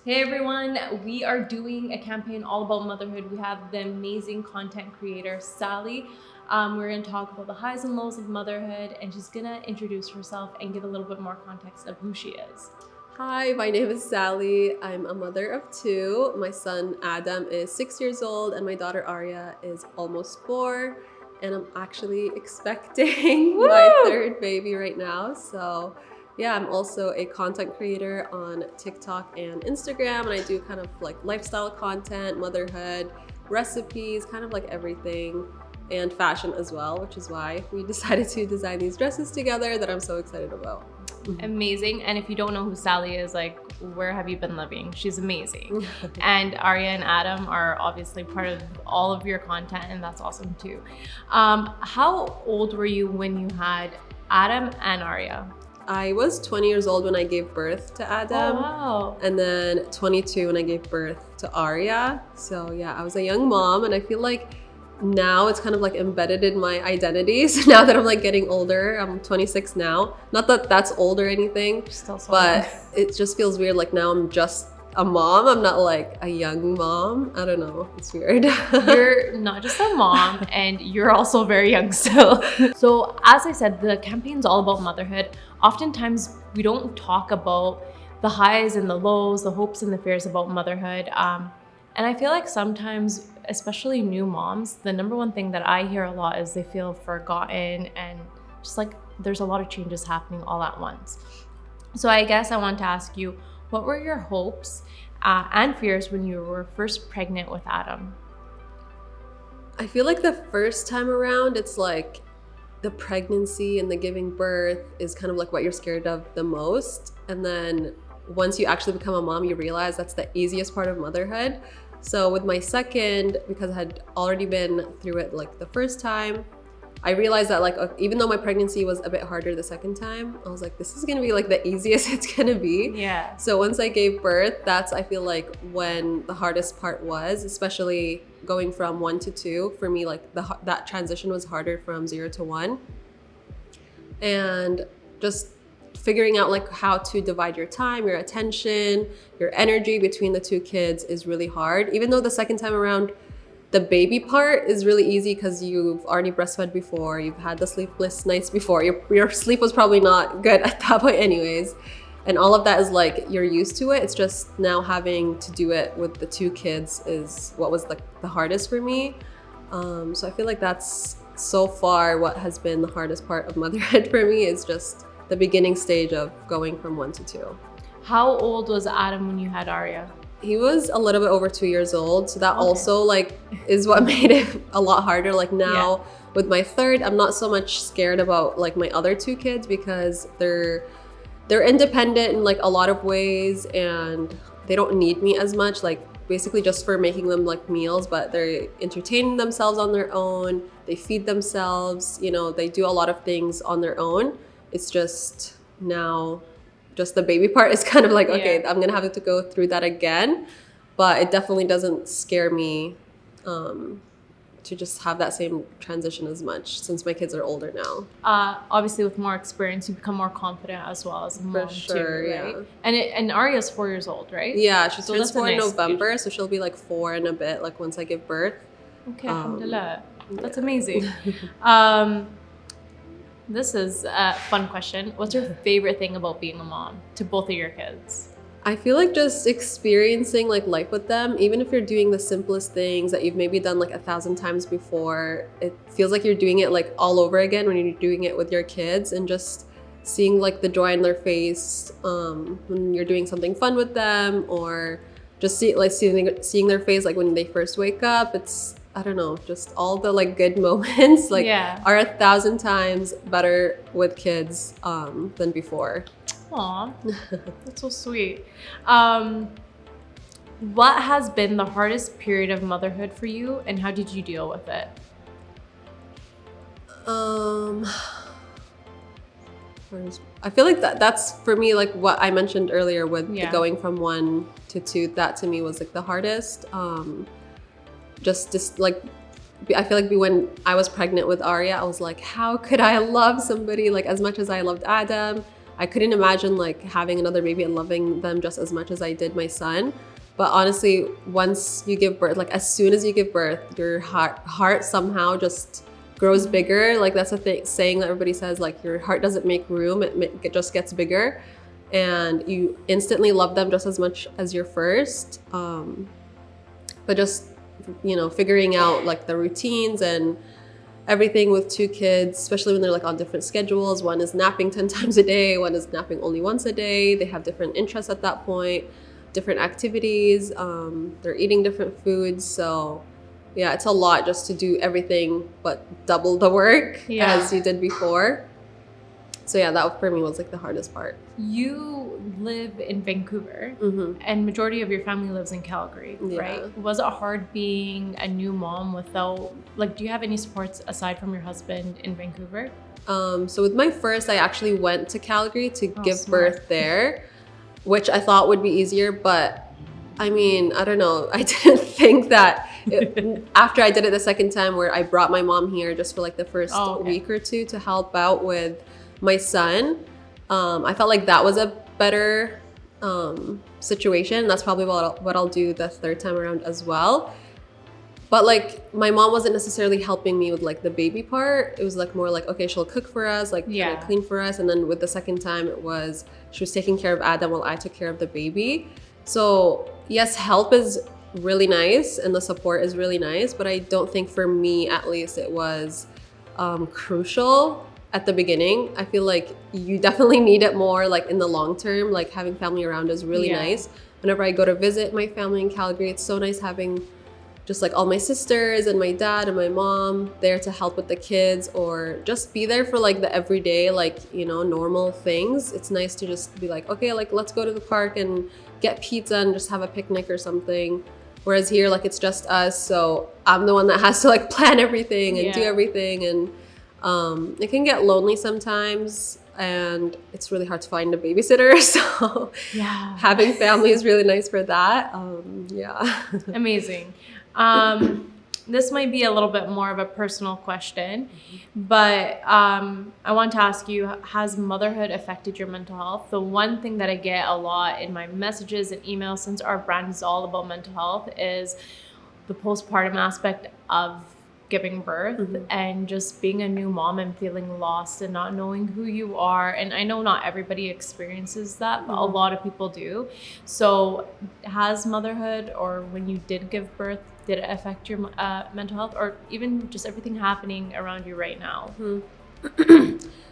Hey everyone, we are doing a campaign all about motherhood. We have the amazing content creator, Sali. We're going to talk about the highs and lows of motherhood, and she's going to introduce herself and give a little bit more context of who she is. Hi, my name is Sali. I'm a mother of two. My son Adam is 6 years old and my daughter Arya is almost 4. And I'm actually expecting my third baby right now. So yeah, I'm also a content creator on TikTok and Instagram, and I do kind of like lifestyle content, motherhood, recipes, kind of like everything, and fashion as well, which is why we decided to design these dresses together that I'm so excited about. Amazing. And if you don't know who Sali is, like, where have you been living? She's amazing. And Arya and Adam are obviously part of all of your content, and that's awesome too. How old were you when you had Adam and Arya? I was 20 years old when I gave birth to Adam. Oh, wow. And then 22 when I gave birth to Arya. So yeah, I was a young mom, and I feel like now it's kind of like embedded in my identity. So now that I'm like getting older, I'm 26 now. Not that that's old or anything, Still so but young. it just feels weird. Like now I'm just a mom. I'm not like a young mom. I don't know. It's weird. You're not just a mom, and you're also very young still. So as I said, the campaign's all about motherhood. Oftentimes we don't talk about the highs and the lows, the hopes and the fears about motherhood. And I feel like sometimes, especially new moms, the number one thing that I hear a lot is they feel forgotten, and just like there's a lot of changes happening all at once. So I guess I want to ask you, what were your hopes and fears when you were first pregnant with Adam? I feel like the first time around, it's like the pregnancy and the giving birth is kind of like what you're scared of the most. And then once you actually become a mom, you realize that's the easiest part of motherhood. So with my second, because I had already been through it like the first time, I realized that like even though my pregnancy was a bit harder the second time, I was like, this is gonna be like the easiest it's gonna be. Yeah. So once I gave birth, that's I feel like when the hardest part was, especially going from 1 to 2. For me, like that transition was harder from 0 to 1, and just figuring out like how to divide your time, your attention, your energy between the two kids is really hard. Even though the second time around, the baby part is really easy because you've already breastfed before, you've had the sleepless nights before, your sleep was probably not good at that point anyways. And all of that is like, you're used to it. It's just now having to do it with the two kids is what was like the hardest for me. So I feel like that's so far what has been the hardest part of motherhood for me, is just the beginning stage of going from 1 to 2. How old was Adam when you had Arya? He was a little bit over 2 years old. So that also like is what made it a lot harder. Like now with my third, I'm not so much scared about like my other two kids because they're independent in like a lot of ways, and they don't need me as much, like basically just for making them like meals, but they're entertaining themselves on their own. They feed themselves, you know, they do a lot of things on their own. It's just now, just the baby part is kind of like, okay, I'm gonna have to go through that again. But it definitely doesn't scare me to just have that same transition as much, since my kids are older now. Obviously, with more experience, you become more confident as well as a mom sure, too, right? And Arya's 4 years old, right? Yeah, she So turns that's a 4 in nice November, age. so she'll be like 4 in a bit, like once I give birth. Okay, alhamdulillah. That's amazing. This is a fun question. What's your favorite thing about being a mom to both of your kids? I feel like just experiencing like life with them, even if you're doing the simplest things that you've maybe done like 1,000 times before, it feels like you're doing it like all over again when you're doing it with your kids, and just seeing like the joy in their face when you're doing something fun with them, or just seeing their face like when they first wake up. It's, I don't know, just all the like good moments like are 1,000 times better with kids than before. Aw, that's so sweet. What has been the hardest period of motherhood for you, and how did you deal with it? I feel like that's for me like what I mentioned earlier with the going from 1 to 2. That to me was like the hardest. Just like, I feel like when I was pregnant with Arya, I was like, how could I love somebody like as much as I loved Adam? I couldn't imagine like having another baby and loving them just as much as I did my son. But honestly, once you give birth, like as soon as you give birth, your heart somehow just grows bigger. Like that's a thing saying that everybody says, like your heart doesn't make room, it just gets bigger, and you instantly love them just as much as your first. But just, you know, figuring out like the routines and everything with 2 kids, especially when they're like on different schedules. One is napping 10 times a day, one is napping only once a day. They have different interests at that point, different activities. They're eating different foods. So yeah, it's a lot just to do everything but double the work as you did before. So yeah, that for me was like the hardest part. You live in Vancouver and majority of your family lives in Calgary, right? Was it hard being a new mom without, like, do you have any supports aside from your husband in Vancouver? So with my first, I actually went to Calgary to give birth there, which I thought would be easier, but I mean, I don't know. I didn't think that after I did it the second time, where I brought my mom here just for like the first week or two to help out with my son, I felt like that was a better situation. That's probably what I'll do the third time around as well. But like my mom wasn't necessarily helping me with like the baby part. It was like more like, okay, she'll cook for us, like kind of clean for us. And then with the second time, it was she was taking care of Adam while I took care of the baby. So yes, help is really nice and the support is really nice, but I don't think for me, at least, it was crucial at the beginning. I feel like you definitely need it more like in the long term. Like having family around is really nice. Whenever I go to visit my family in Calgary, it's so nice having just like all my sisters and my dad and my mom there to help with the kids, or just be there for like the everyday, like, you know, normal things. It's nice to just be like, okay, like let's go to the park and get pizza and just have a picnic or something. Whereas here, like it's just us, so I'm the one that has to like plan everything and do everything, and it can get lonely sometimes, and it's really hard to find a babysitter. So having family is really nice for that. Amazing. This might be a little bit more of a personal question, but I want to ask you, has motherhood affected your mental health? The one thing that I get a lot in my messages and emails, since our brand is all about mental health, is the postpartum aspect of giving birth and just being a new mom and feeling lost and not knowing who you are. And I know not everybody experiences that, but a lot of people do. So has motherhood, or when you did give birth, did it affect your mental health, or even just everything happening around you right now?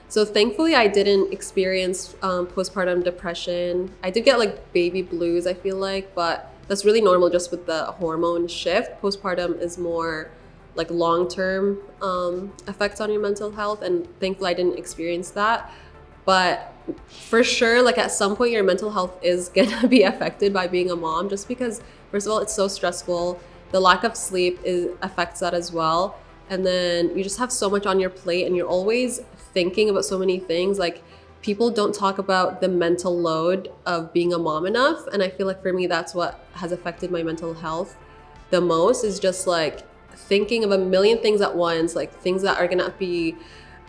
So thankfully I didn't experience postpartum depression. I did get like baby blues, I feel like, but that's really normal just with the hormone shift. Postpartum is more like long-term effects on your mental health, and thankfully I didn't experience that. But for sure, like at some point your mental health is gonna be affected by being a mom, just because first of all it's so stressful. The lack of sleep affects that as well, and then you just have so much on your plate and you're always thinking about so many things. Like people don't talk about the mental load of being a mom enough, and I feel like for me that's what has affected my mental health the most, is just like thinking of a million things at once, like things that are gonna be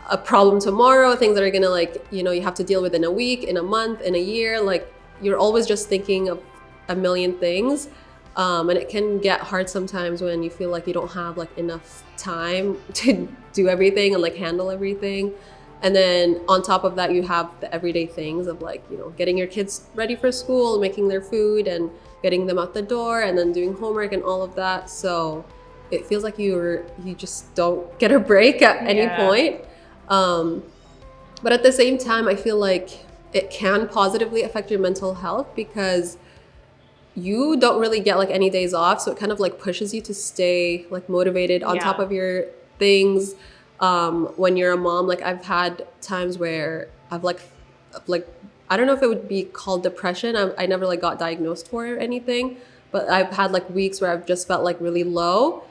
a problem tomorrow, things that are gonna, like, you know, you have to deal with in a week, in a month, in a year. Like you're always just thinking of a million things, and it can get hard sometimes when you feel like you don't have like enough time to do everything and like handle everything. And then on top of that, you have the everyday things of like, you know, getting your kids ready for school, making their food and getting them out the door, and then doing homework and all of that. So it feels like you just don't get a break at any point. But at the same time, I feel like it can positively affect your mental health because you don't really get like any days off. So it kind of like pushes you to stay like motivated on top of your things. When you're a mom, like I've had times where I've like, I don't know if it would be called depression. I never like got diagnosed for it or anything, but I've had like weeks where I've just felt like really low.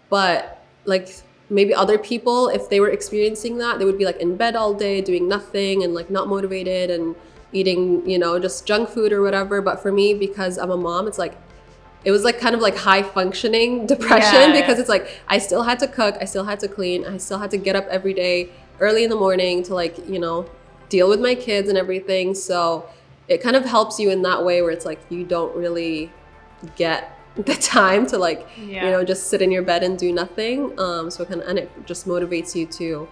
But like maybe other people, if they were experiencing that, they would be like in bed all day doing nothing and like not motivated and eating, you know, just junk food or whatever. But for me, because I'm a mom, it's like, it was like kind of like high functioning depression because it's like I still had to cook, I still had to clean, I still had to get up every day early in the morning to like, you know, deal with my kids and everything. So it kind of helps you in that way where it's like you don't really get the time to like, you know, just sit in your bed and do nothing. So and it just motivates you to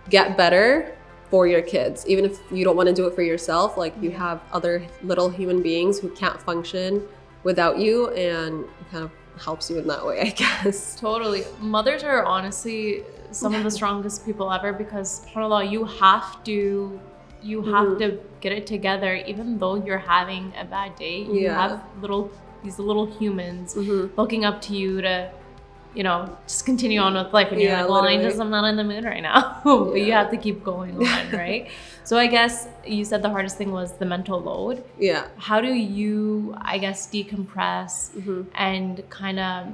get better for your kids, even if you don't want to do it for yourself. Like you have other little human beings who can't function without you, and it kind of helps you in that way, I guess. Totally. Mothers are honestly some of the strongest people ever, because subhanAllah, you have to get it together even though you're having a bad day. You have these little humans looking up to you to, you know, just continue on with life. And you're like, well, I'm not in the mood right now. But you have to keep going on, right? So I guess you said the hardest thing was the mental load. Yeah. How do you, I guess, decompress and kind of,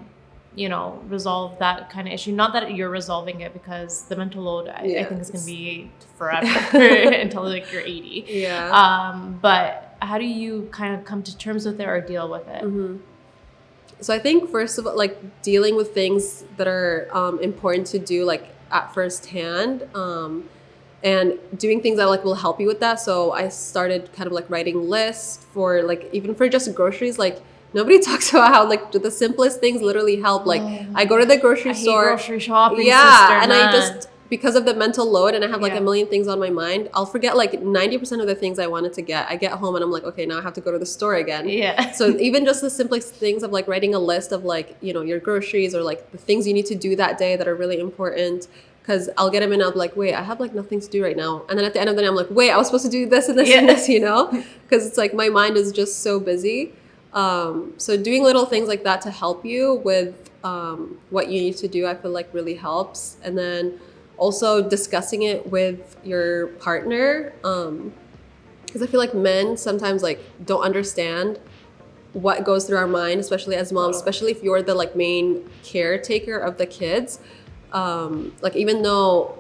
you know, resolve that kind of issue? Not that you're resolving it, because the mental load, I think is going to be forever until like you're 80. Yeah. But how do you kind of come to terms with it or deal with it? So I think first of all, like dealing with things that are important to do like at first hand, and doing things that like will help you with that. So I started kind of like writing lists for like, even for just groceries. Like nobody talks about how like the simplest things literally help. Like I go to the grocery store, grocery shopping, and I just, because of the mental load and I have like a million things on my mind, I'll forget like 90% of the things I wanted to get. I get home and I'm like, okay, now I have to go to the store again. Yeah. So even just the simplest things of like writing a list of like, you know, your groceries or like the things you need to do that day that are really important. Because I'll get them and I'll be like, wait, I have like nothing to do right now. And then at the end of the day, I'm like, wait, I was supposed to do this and this and this, you know? Because it's like my mind is just so busy. So doing little things like that to help you with what you need to do, I feel like really helps. And then also discussing it with your partner. Because I feel like men sometimes like don't understand what goes through our mind, especially as moms, especially if you're the like main caretaker of the kids. Like even though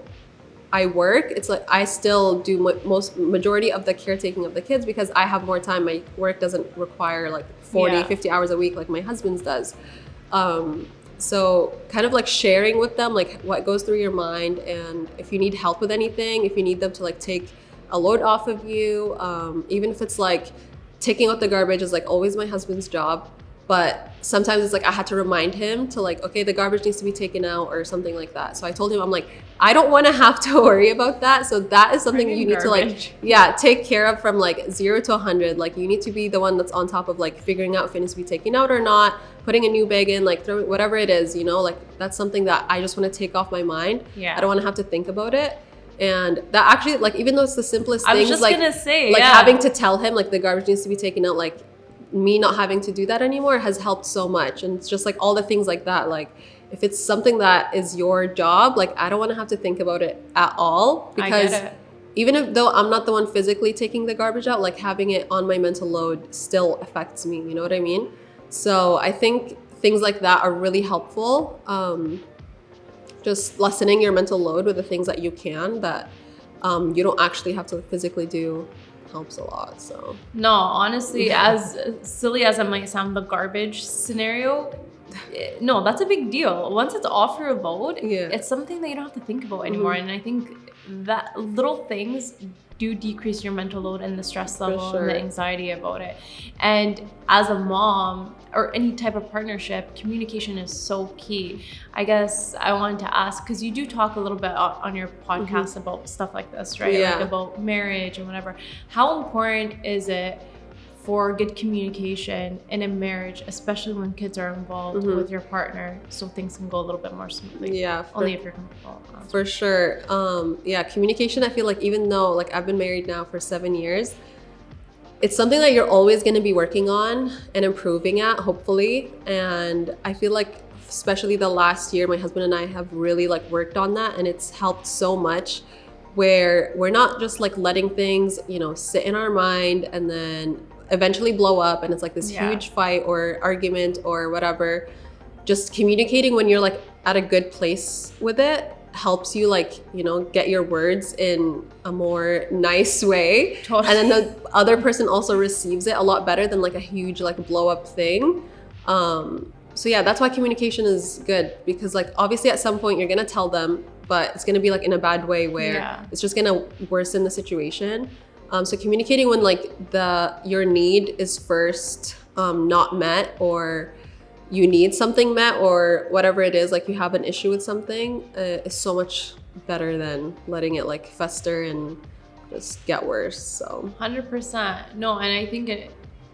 I work, it's like I still do majority of the caretaking of the kids because I have more time. My work doesn't require like 40, 50 hours a week like my husband's does. So kind of like sharing with them like what goes through your mind, and if you need help with anything, if you need them to like take a load off of you, even if it's like taking out the garbage is like always my husband's job. But sometimes it's like I had to remind him to like, okay, the garbage needs to be taken out or something like that. So I told him, I'm like, I don't want to have to worry about that. So that is something you need to like, take care of from like 0 to 100. Like you need to be the one that's on top of like figuring out if it needs to be taken out or not, putting a new bag in, like whatever it is, you know, like that's something that I just want to take off my mind. Yeah. I don't want to have to think about it. And that actually, like, even though it's the simplest things, like having to tell him like the garbage needs to be taken out, like me not having to do that anymore has helped so much. And it's just like all the things like that, like if it's something that is your job, like I don't want to have to think about it at all, because even though I'm not the one physically taking the garbage out, like having it on my mental load still affects me, you know what I mean? So I think things like that are really helpful. Just lessening your mental load with the things that you can, that you don't actually have to physically do, helps a lot. So no, honestly, as silly as it might sound, the garbage scenario, no, that's a big deal. Once it's off your load, it's something that you don't have to think about anymore. And I think that little things do decrease your mental load and the stress level and the anxiety about it. And as a mom or any type of partnership, communication is so key. I guess I wanted to ask, because you do talk a little bit on your podcast about stuff like this, right? Like about marriage and whatever. How important is it for good communication in a marriage, especially when kids are involved with your partner, so things can go a little bit more smoothly? Only if you're comfortable. For sure. Communication, I feel like even though like I've been married now for 7 years, it's something that you're always going to be working on and improving at, hopefully. And I feel like especially the last year, my husband and I have really like worked on that, and it's helped so much, where we're not just like letting things, you know, sit in our mind and then eventually blow up and it's like this huge fight or argument or whatever. Just communicating when you're like at a good place with it helps you, like, you know, get your words in a more nice way. Totally. And then the other person also receives it a lot better than like a huge like blow up thing. So yeah, that's why communication is good, because like obviously at some point you're gonna tell them but it's going to be like in a bad way where it's just going to worsen the situation. So communicating when like your need is first not met, or you need something met, or whatever it is, like you have an issue with something, is so much better than letting it like fester and just get worse. So 100%. No, and I think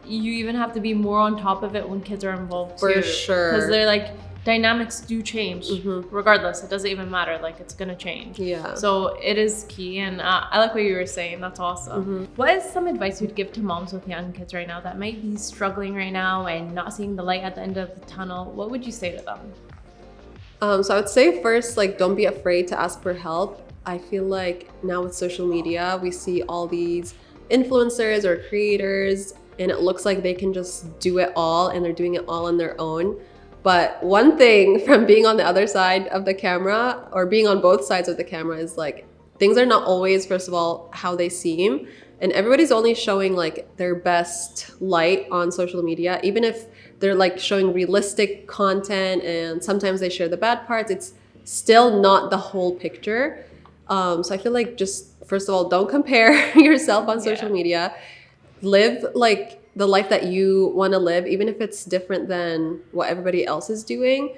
you even have to be more on top of it when kids are involved too. For sure. Because they're like, dynamics do change regardless. It doesn't even matter. Like, it's gonna change. Yeah. So it is key, and I like what you were saying. That's awesome. What is some advice you'd give to moms with young kids right now that might be struggling right now and not seeing the light at the end of the tunnel? What would you say to them? So I would say first, like, don't be afraid to ask for help. I feel like now with social media, we see all these influencers or creators, and it looks like they can just do it all, and they're doing it all on their own. But one thing from being on the other side of the camera, or being on both sides of the camera, is like, things are not always, first of all, how they seem. And everybody's only showing like their best light on social media, even if they're like showing realistic content and sometimes they share the bad parts, it's still not the whole picture. So I feel like, just first of all, don't compare yourself on social media. Live like the life that you want to live, even if it's different than what everybody else is doing.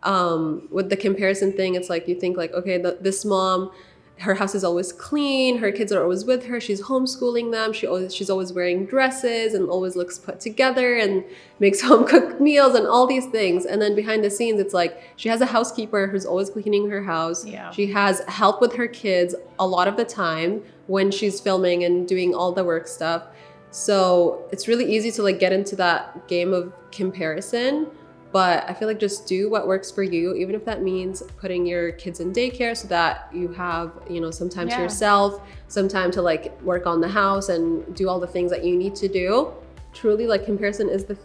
With the comparison thing, it's like you think like, okay, this mom, her house is always clean, her kids are always with her, she's homeschooling them, she's always wearing dresses and always looks put together and makes home cooked meals and all these things. And then behind the scenes, it's like she has a housekeeper who's always cleaning her house. She has help with her kids a lot of the time when she's filming and doing all the work stuff. So it's really easy to like get into that game of comparison, but I feel like just do what works for you, even if that means putting your kids in daycare so that you have, you know, some time to yourself, some time to like work on the house and do all the things that you need to do. Truly, like, comparison is the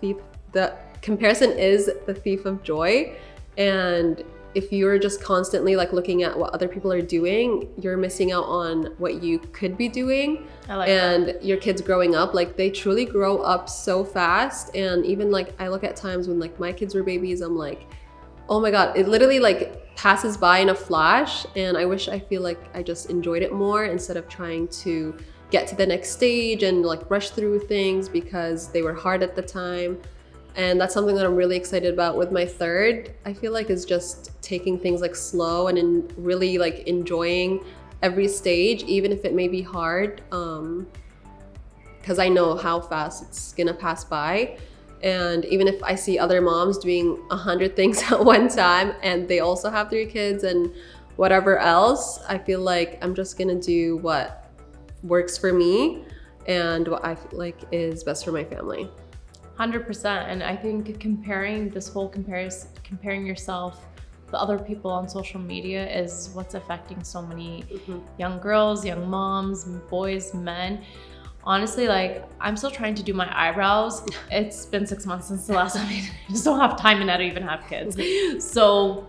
thief of joy. And if you're just constantly like looking at what other people are doing, you're missing out on what you could be doing. Your kids growing up, like, they truly grow up so fast. And even like, I look at times when like my kids were babies, I'm like, oh my God, it literally like passes by in a flash. And I feel like I just enjoyed it more instead of trying to get to the next stage and like rush through things because they were hard at the time. And that's something that I'm really excited about with my third. I feel like is just taking things like slow and really like enjoying every stage, even if it may be hard, because I know how fast it's gonna pass by. And even if I see other moms doing 100 things at one time and they also have 3 kids and whatever else, I feel like I'm just gonna do what works for me and what I feel like is best for my family. 100%. And I think comparing yourself to other people on social media is what's affecting so many young girls, young moms, boys, men. Honestly, like, I'm still trying to do my eyebrows. It's been 6 months since the last time. I just don't have time, and I don't even have kids. So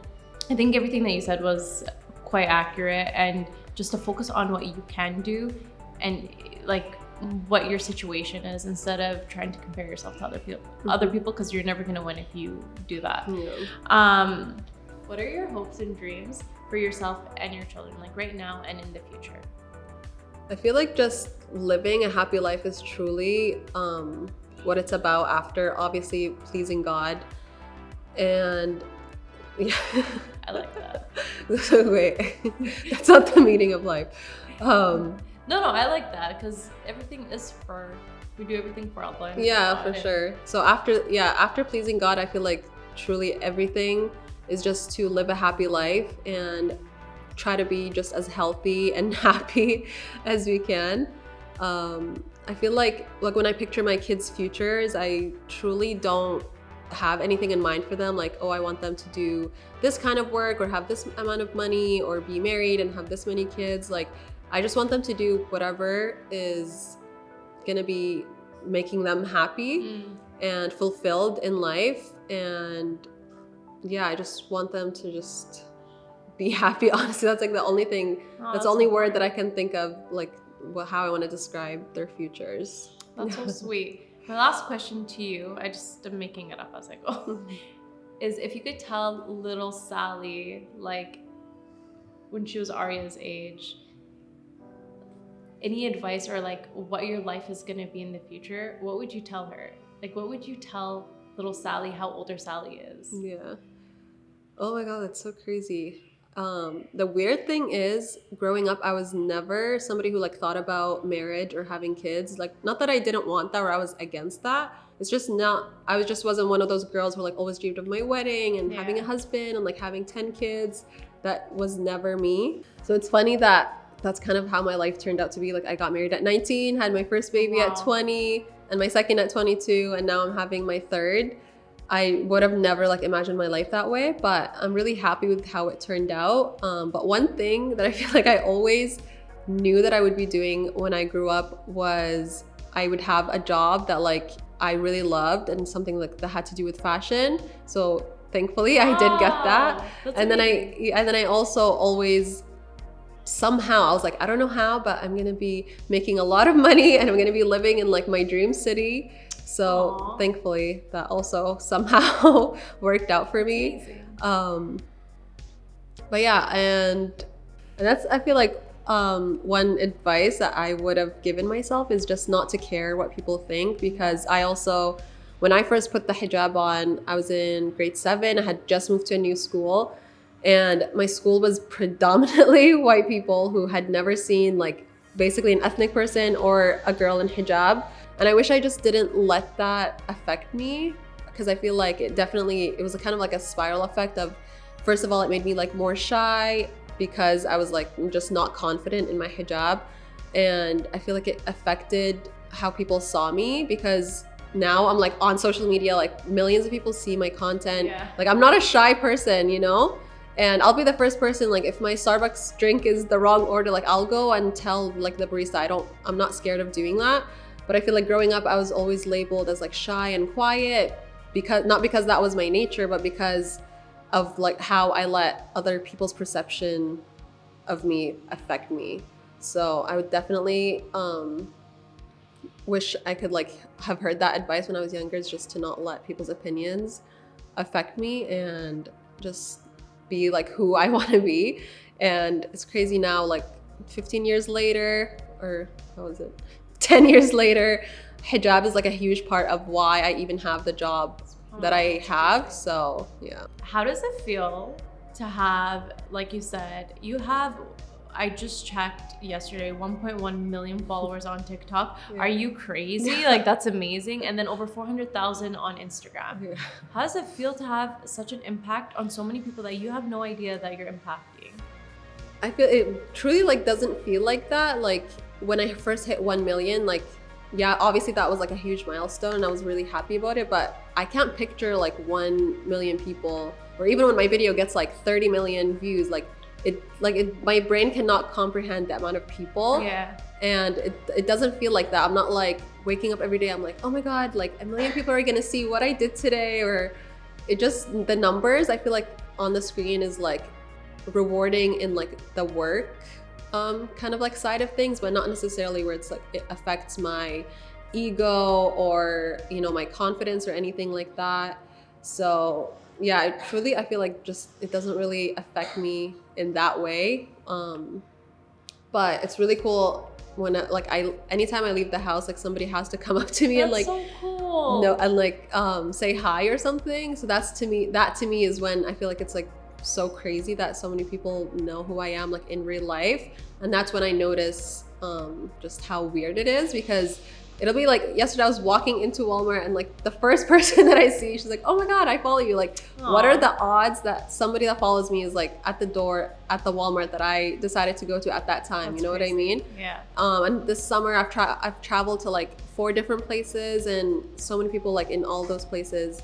I think everything that you said was quite accurate, and just to focus on what you can do and like what your situation is, instead of trying to compare yourself to other people, because you're never going to win if you do that. What are your hopes and dreams for yourself and your children, like right now and in the future? I feel like just living a happy life is truly what it's about, after obviously pleasing God. And yeah. I like that. Wait, that's not the meaning of life. No, I like that, because we do everything for Allah. Yeah, for sure. So after pleasing God, I feel like truly everything is just to live a happy life and try to be just as healthy and happy as we can. I feel like when I picture my kids' futures, I truly don't have anything in mind for them, like, oh, I want them to do this kind of work or have this amount of money or be married and have this many kids. Like, I just want them to do whatever is gonna be making them happy and fulfilled in life. And yeah, I just want them to just be happy. Honestly, that's like the only thing, that's the only word that I can think of, like how I want to describe their futures. That's so sweet. My last question to you, I just am making it up as I go, is if you could tell little Sally, like, when she was Arya's age, any advice or like what your life is going to be in the future, what would you tell her? Like, what would you tell little Sally how older Sally is? Yeah. Oh my God, that's so crazy. The weird thing is, growing up, I was never somebody who like thought about marriage or having kids. Like, not that I didn't want that or I was against that. It's just not, I just wasn't one of those girls who like always dreamed of my wedding and having a husband and like having 10 kids. That was never me. So it's funny that that's kind of how my life turned out to be. Like, I got married at 19, had my first baby at 20, and my second at 22, and now I'm having my third. I would have never like imagined my life that way, but I'm really happy with how it turned out. But one thing that I feel like I always knew that I would be doing when I grew up was I would have a job that like I really loved and something like that had to do with fashion. So thankfully I did get that. And then I also always somehow I was like, I don't know how, but I'm gonna be making a lot of money and I'm gonna be living in like my dream city. So thankfully that also somehow worked out for me. But yeah, and that's, I feel like one advice that I would have given myself is just not to care what people think, because I also, when I first put the hijab on, I was in grade 7. I had just moved to a new school, and my school was predominantly white people who had never seen like basically an ethnic person or a girl in hijab. And I wish I just didn't let that affect me, because I feel like it was kind of like a spiral effect of, first of all, it made me like more shy because I was like just not confident in my hijab. And I feel like it affected how people saw me, because now I'm like on social media, like millions of people see my content. Like, I'm not a shy person, you know? And I'll be the first person, like if my Starbucks drink is the wrong order, like I'll go and tell like the barista. I'm not scared of doing that. But I feel like growing up, I was always labeled as like shy and quiet, not because that was my nature, but because of like how I let other people's perception of me affect me. So I would definitely wish I could like have heard that advice when I was younger, is just to not let people's opinions affect me and just be like who I want to be. And it's crazy now, like 15 years later, or how was it? 10 years later, hijab is like a huge part of why I even have the job that I have. So yeah. How does it feel to have, like you said, I just checked yesterday, 1.1 million followers on TikTok. Are you crazy? Like, that's amazing. And then over 400,000 on Instagram. How does it feel to have such an impact on so many people that you have no idea that you're impacting? I feel it truly like doesn't feel like that. Like, when I first hit 1 million, like, yeah, obviously that was like a huge milestone and I was really happy about it, but I can't picture like 1 million people, or even when my video gets like 30 million views, my brain cannot comprehend the amount of people. And it doesn't feel like that. I'm not like waking up every day, I'm like, oh my God, like 1 million people are gonna see what I did today, or it just, the numbers I feel like on the screen is like rewarding in like the work kind of like side of things, but not necessarily where it's like it affects my ego or, you know, my confidence or anything like that. So yeah, I feel like just it doesn't really affect me in that way. But it's really cool when anytime I leave the house, like somebody has to come up to me and like, so cool. No, and like say hi or something. So that to me is when I feel like it's like so crazy that so many people know who I am like in real life. And that's when I notice just how weird it is, because it'll be like yesterday I was walking into Walmart and like the first person that I see, she's like, oh my God, I follow you. Like, what are the odds that somebody that follows me is like at the door at the Walmart that I decided to go to at that time? You know what I mean? Yeah. And this summer I've traveled to like 4 different places, and so many people like in all those places.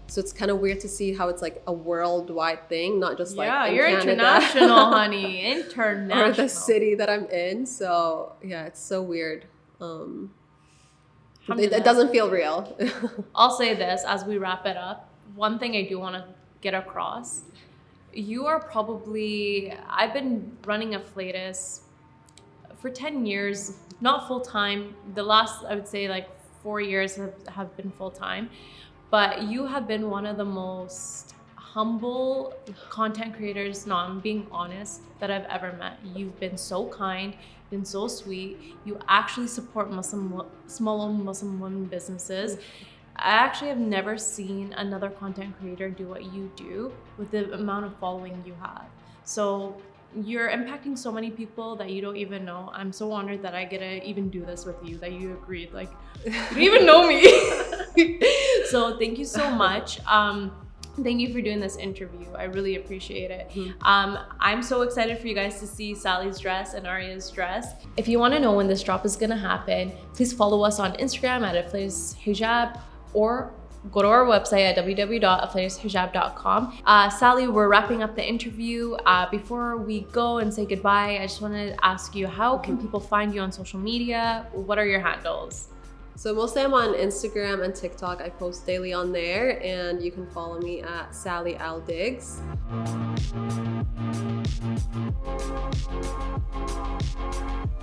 So it's kind of weird to see how it's like a worldwide thing, not just like in you're Canada. International, honey. International. Or the city that I'm in. So yeah, it's so weird. It doesn't feel real. I'll say this as we wrap it up. One thing I do want to get across. You are probably, I've been running Afflatus for 10 years, not full time. The last, I would say like 4 years have been full time. But you have been one of the most humble content creators, no, I'm being honest, that I've ever met. You've been so kind, been so sweet. You actually support small Muslim women businesses. I actually have never seen another content creator do what you do with the amount of following you have. So you're impacting so many people that you don't even know. I'm so honored that I get to even do this with you, that you agreed. Like, you don't even know me. So thank you so much. Thank you for doing this interview. I really appreciate it. I'm so excited for you guys to see Sally's dress and Arya's dress. If you want to know when this drop is going to happen, please follow us on Instagram at Afflatus Hijab, or go to our website at www.afflatushijab.com. Sally, we're wrapping up the interview. Before we go and say goodbye, I just wanted to ask you, how can people find you on social media? What are your handles? So mostly I'm on Instagram and TikTok. I post daily on there, and you can follow me at Sally Diggs.